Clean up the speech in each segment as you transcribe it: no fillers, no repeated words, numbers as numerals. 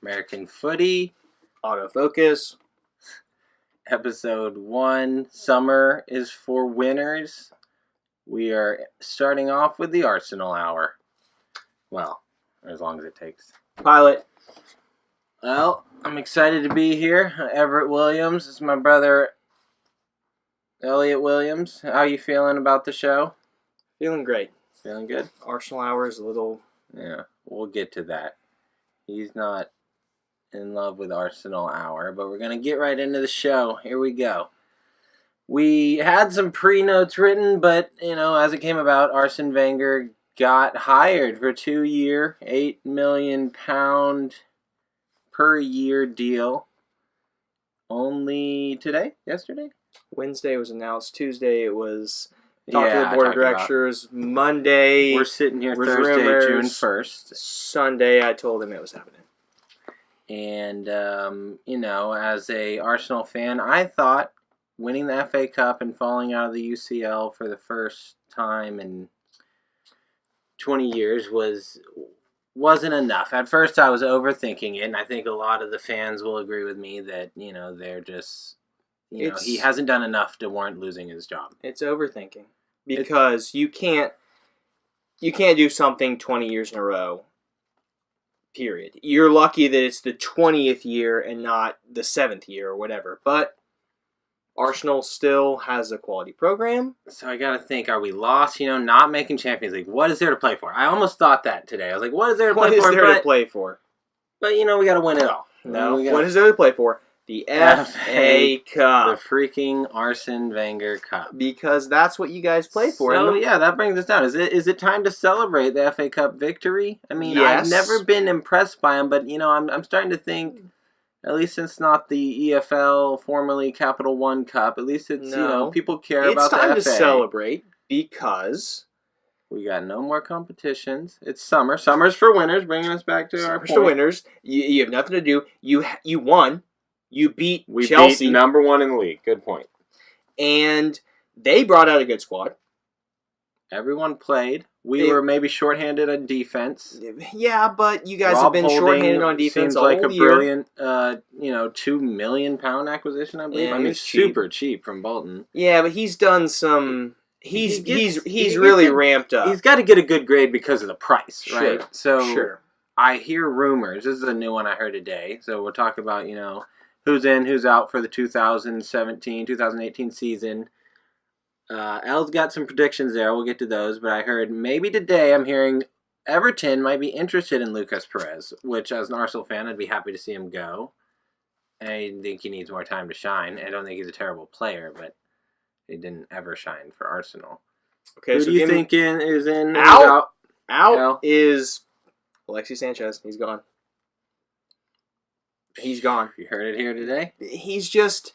American Footy, Autofocus. Episode 1, Summer is for Winners. We are starting off with the Arsenal Hour. Well, as long as it takes. Pilot. Well, I'm excited to be here. Everett Williams. This is my brother, Elliot Williams. How you feeling about the show? Feeling great. Feeling good? Arsenal Hour is a little... Yeah, we'll get to that. He's not in love with Arsenal Hour, but we're going to get right into the show. Here we go. We had some pre-notes written, but, as it came about, Arsene Wenger got hired for a 2-year, £8 million per year deal. Only yesterday? Wednesday was announced. Tuesday it was talked to the I board of talked about directors. Monday We're sitting here was Thursday, rumors. June 1st. Sunday I told him it was happening. And, as a Arsenal fan, I thought winning the FA Cup and falling out of the UCL for the first time in 20 years wasn't enough. At first, I was overthinking it, and I think a lot of the fans will agree with me that, they're just, he hasn't done enough to warrant losing his job. It's overthinking. Because you can't do something 20 years in a row. Period. You're lucky that it's the 20th year and not the 7th year or whatever. But Arsenal still has a quality program. So I got to think, are we lost, not making Champions League? What is there to play for? I almost thought that today. I was like, what is there to play for? What is there to play for? But, we got to win it all. No, what is there to play for? The FA Cup. The freaking Arsene Wenger Cup. Because that's what you guys play for. So, that brings us down. Is it time to celebrate the FA Cup victory? I mean, yes. I've never been impressed by him, but, I'm starting to think, at least it's not the EFL, formerly Capital One Cup, at least it's, people care about the FA. It's time to celebrate because we got no more competitions. It's summer. Summer's for winners, bringing us back to our point. Summer's for winners. You have nothing to do. You won. You beat Chelsea. We beat number 1 in the league. Good point. And they brought out a good squad. Everyone played. We were maybe shorthanded on defense. Yeah, but you guys have been shorthanded on defense all year. Seems like a brilliant, £2 million acquisition, I believe. Yeah, I mean, super cheap from Bolton. Yeah, but he's done some. He's really ramped up. He's got to get a good grade because of the price, right? Sure. So sure. I hear rumors. This is a new one I heard today. So we'll talk about who's in, who's out for the 2017-2018 season. El's got some predictions there. We'll get to those. But I heard maybe today I'm hearing Everton might be interested in Lucas Perez, which as an Arsenal fan, I'd be happy to see him go. I think he needs more time to shine. I don't think he's a terrible player, but he didn't ever shine for Arsenal. Okay, Who do you think is in? Out is Alexis Sanchez. He's gone. He's gone. You heard it here today? He's just...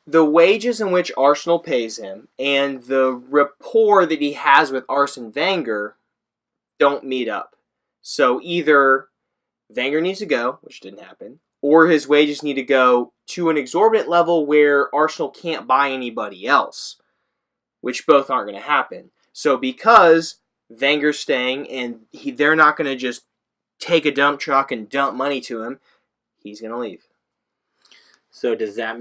The wages in which Arsenal pays him and the rapport that he has with Arsene Wenger don't meet up. So either Wenger needs to go, which didn't happen, or his wages need to go to an exorbitant level where Arsenal can't buy anybody else, which both aren't going to happen. So because Wenger's staying and they're not going to just take a dump truck and dump money to him, he's going to leave. So does that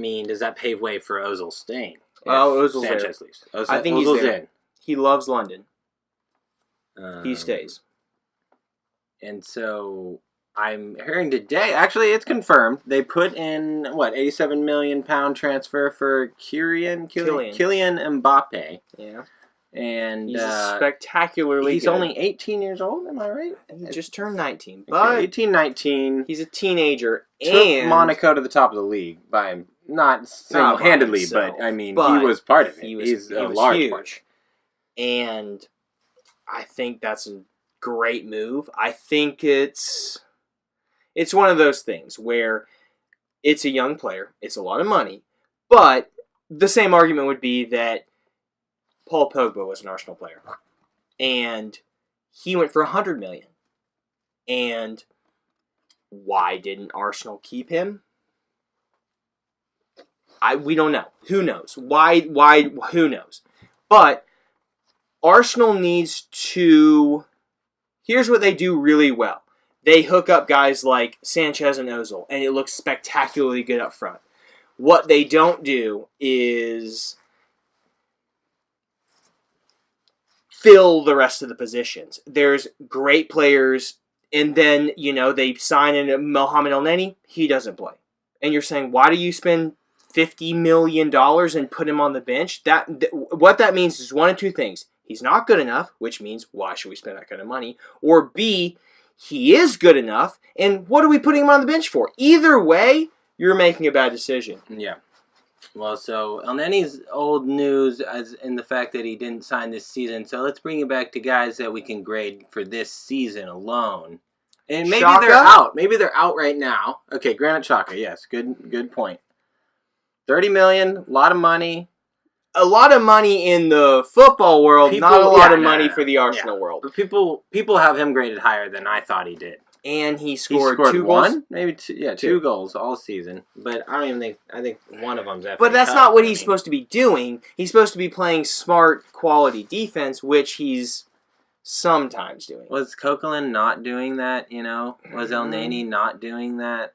pave way for Ozil staying? Ozil's Sanchez there. leaves. I think Ozil's he's there. in. He loves London. He stays. And so I'm hearing today, actually it's confirmed, they put in, £87 million transfer for Kylian Mbappe. Yeah. And he's spectacularly he's good. only 18 years old, am I right? He just turned 19. But 18, 19. He's a teenager. Took Monaco to the top of the league by not single-handedly, but I mean, he was part of it. He's a large huge. part. And I think that's a great move. I think it's one of those things where it's a young player, it's a lot of money, but the same argument would be that Paul Pogba was an Arsenal player, and he went for $100 million. And why didn't Arsenal keep him? We don't know. Who knows? Why? Who knows? But Arsenal needs to... Here's what they do really well. They hook up guys like Sanchez and Ozil, and it looks spectacularly good up front. What they don't do is fill the rest of the positions. There's great players, and then, they sign in Mohamed El-Neni. He doesn't play. And you're saying, why do you spend $50 million and put him on the bench? What that means is one of two things. He's not good enough, which means why should we spend that kind of money? Or B, he is good enough, and what are we putting him on the bench for? Either way, you're making a bad decision. Yeah. Well, so El-Neni's old news as in the fact that he didn't sign this season. So let's bring it back to guys that we can grade for this season alone. And maybe Xhaka? they're out. Maybe they're out right now. Okay, Granit Xhaka, yes. Good point. 30 million, a lot of money. A lot of money in the football world, not a lot of money for the Arsenal world. But people have him graded higher than I thought he did. And he scored 2 one? goals? Maybe two goals all season. But I don't even think, I think one of them's FA But that's Cup. not what he's supposed to be doing. He's supposed to be playing smart, quality defense, which he's sometimes doing. Was Coquelin not doing that, Was El-Neni not doing that?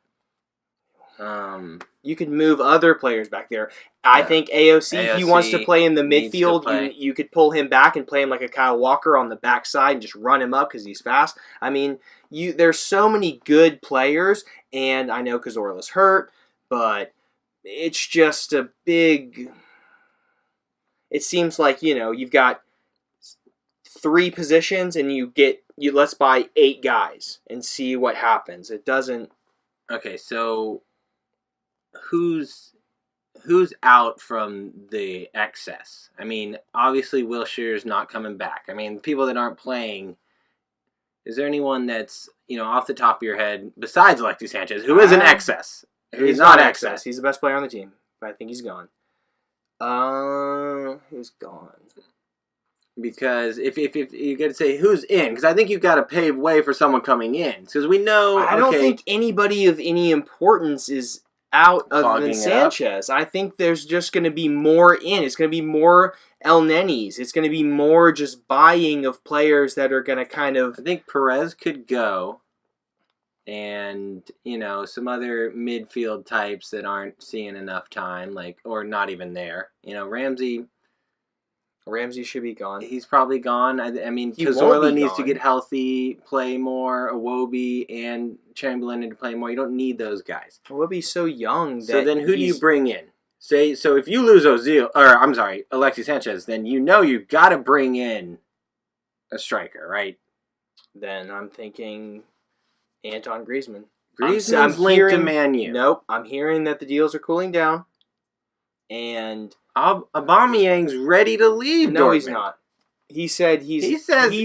You could move other players back there. I think AOC, if he wants to play in the midfield, you could pull him back and play him like a Kyle Walker on the backside and just run him up because he's fast. I mean, there's so many good players, and I know Cazorla's hurt, but it's just a big... It seems like, you've got 3 positions and let's buy 8 guys and see what happens. It doesn't... Okay, so who's out from the excess? I mean, obviously Wilshire's not coming back. I mean, people that aren't playing, is there anyone that's, off the top of your head, besides Alexis Sanchez, who is an excess? He's not excess. He's the best player on the team, but I think he's gone. Who's gone? Because if you got to say who's in, because I think you've got to pave way for someone coming in. Because we know, I don't think anybody of any importance is out other than Sanchez. I think there's just going to be more in. It's going to be more El-Nenis. It's going to be more just buying of players that are going to kind of... I think Perez could go. And, some other midfield types that aren't seeing enough time, or not even there. Ramsey should be gone. He's probably gone. I mean, Cazorla needs to get healthy, play more. Awobi and Chamberlain need to play more. You don't need those guys. Awobi's so young. So then who do you bring in? So if you lose Alexis Sanchez, then you've got to bring in a striker, right? Then I'm thinking Anton Griezmann. Griezmann's linked to Man U. Nope. I'm hearing that the deals are cooling down. And... Aubameyang's ready to leave. No, Dortmund. He's not. He said he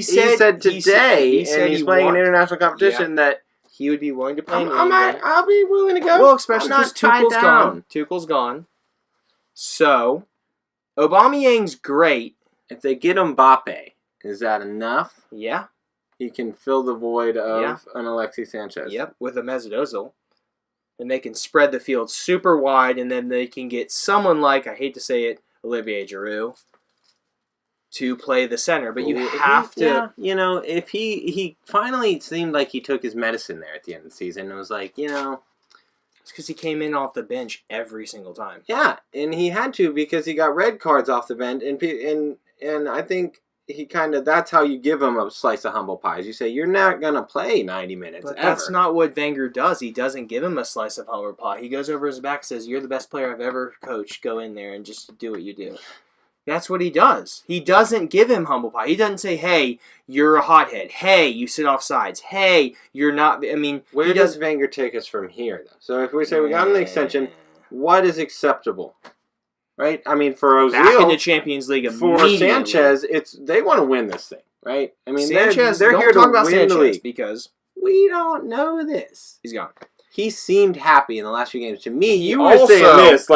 said today, and he's playing in international competition that he would be willing to play in England. I'll be willing to go. Well, especially because Tuchel's gone. Tuchel's gone. So, Aubameyang's great. If they get Mbappe, is that enough? Yeah. He can fill the void of an Alexis Sanchez. Yep, with a Mesut Ozil. And they can spread the field super wide, and then they can get someone like, I hate to say it, Olivier Giroud, to play the center. But you have to... Yeah, if he finally seemed like he took his medicine there at the end of the season. It was like, It's because he came in off the bench every single time. Yeah, and he had to because he got red cards off the bench, and I think... that's how you give him a slice of humble pies. You say, you're not going to play 90 minutes But ever. That's not what Wenger does. He doesn't give him a slice of humble pie. He goes over his back and says, you're the best player I've ever coached. Go in there and just do what you do. That's what he does. He doesn't give him humble pie. He doesn't say, hey, you're a hothead. Hey, you sit off sides. Hey, you're not... I mean... Where does Wenger take us from here, though? So if we say we got an extension, what is acceptable? Right? I mean, for Ozil... Back in the Champions League immediately. For Sanchez, they want to win this thing, right? I mean, Sanchez, they're here to talk about win Sanchez the league. Because... We don't know this. He's gone. He seemed happy in the last few games. To me, you were saying this,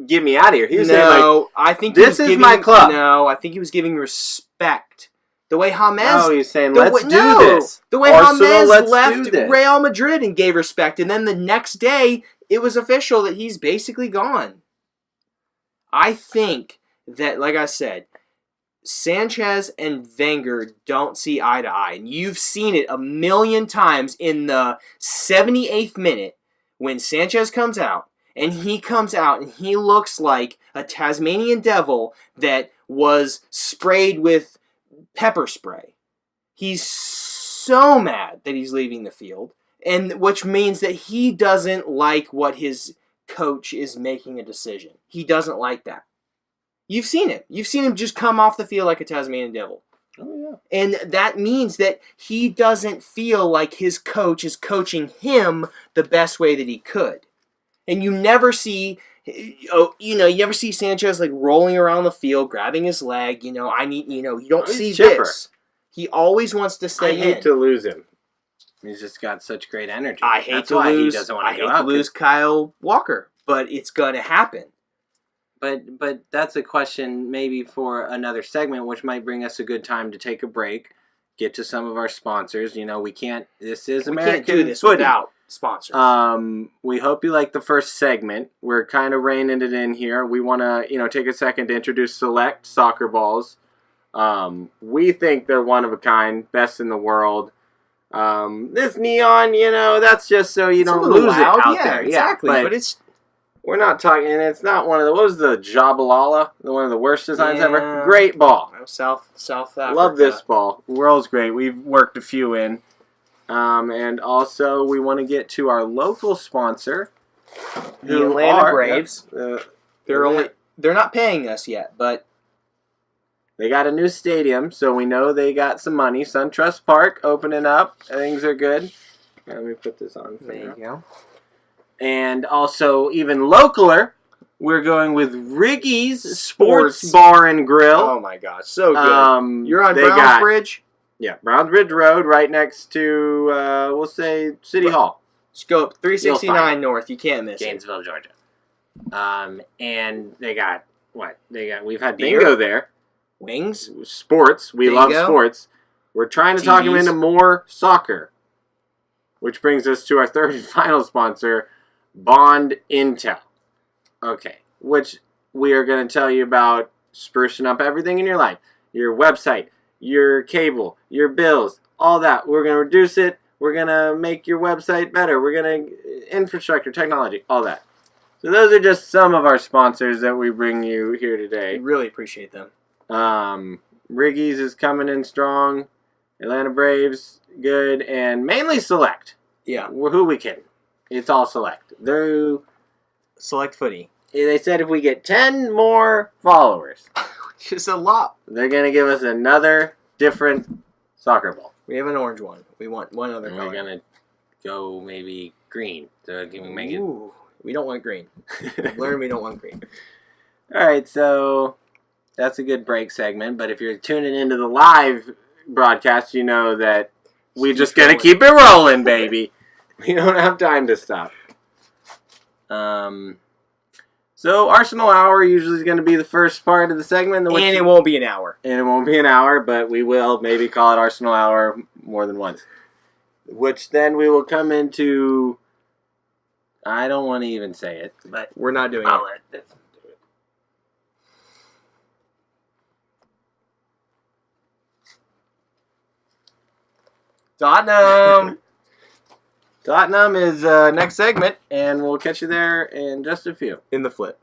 get me out of here. He was saying, I think this is my club. No, I think he was giving respect. The way James... Oh, he's saying, let's do this. The way James left Real Madrid and gave respect, and then the next day, it was official that he's basically gone. I think that, like I said, Sanchez and Wenger don't see eye to eye. And you've seen it a million times in the 78th minute when Sanchez comes out. And he looks like a Tasmanian devil that was sprayed with pepper spray. He's so mad that he's leaving the field, and which means that he doesn't like what his coach is making a decision. He doesn't like that. You've seen it. You've seen him just come off the field like a Tasmanian devil. Oh, yeah. And that means that he doesn't feel like his coach is coaching him the best way that he could. And you never see, you never see Sanchez like rolling around the field, grabbing his leg. You don't see chipper. this. He always wants to stay in. I hate to lose him. He's just got such great energy. I hate to lose Kyle Walker, but it's going to happen. But that's a question maybe for another segment, which might bring us a good time to take a break, get to some of our sponsors. We can't. This is American. We can't do this footy without sponsors. We hope you like the first segment. We're kind of reining it in here. We want to take a second to introduce Select soccer balls. We think they're one of a kind, best in the world. This neon, that's just so you don't lose it out there. Exactly. Yeah, but it's. We're not talking, and it's not one of the. What was the Jabalala? One of the worst designs Yeah. ever. Great ball. South Africa. Love this ball. World's great. We've worked a few in, and also we want to get to our local sponsor, The Atlanta Braves. They're not paying us yet, but they got a new stadium, so we know they got some money. SunTrust Park opening up. Things are good. Let me put this on. There you go. And also, even localer, we're going with Riggy's Sports Bar and Grill. Oh my gosh, so good. You're on Brownsbridge? Yeah, Brownsbridge Road, right next to, we'll say, City Hall. Just go up 369 North. You can't miss Gainesville, Georgia. And they got, we've had Beer? bingo there. Wings? Sports. We love Bingo? sports. We're trying to talk them into more soccer. Which brings us to our third and final sponsor, Bond Intel. Okay, which we are going to tell you about sprucing up everything in your life. Your website, your cable, your bills, all that. We're going to reduce it. We're going to make your website better. We're going to infrastructure, technology, all that. So those are just some of our sponsors that we bring you here today. We really appreciate them. Riggy's is coming in strong. Atlanta Braves, good. And mainly Select. Yeah. Who we kidding? It's all Select. They're Select Footy. They said if we get 10 more followers, Just a lot. they're going to give us another different soccer ball. We have an orange one. We want one other And color. we're going to go maybe green. So can we make Ooh, we don't want green. it? Learn we don't want green. All right, so that's a good break segment. But if you're tuning into the live broadcast, you know that we just got to keep it rolling, baby. We don't have time to stop. So Arsenal Hour usually is going to be the first part of the segment. And it won't be an hour. And it won't be an hour, but we will maybe call it Arsenal Hour more than once. Which then we will come into... I don't want to even say it, but... We're not doing I'll it. let this do it. Tottenham! Tottenham is next segment, and we'll catch you there in just a few. In the flip.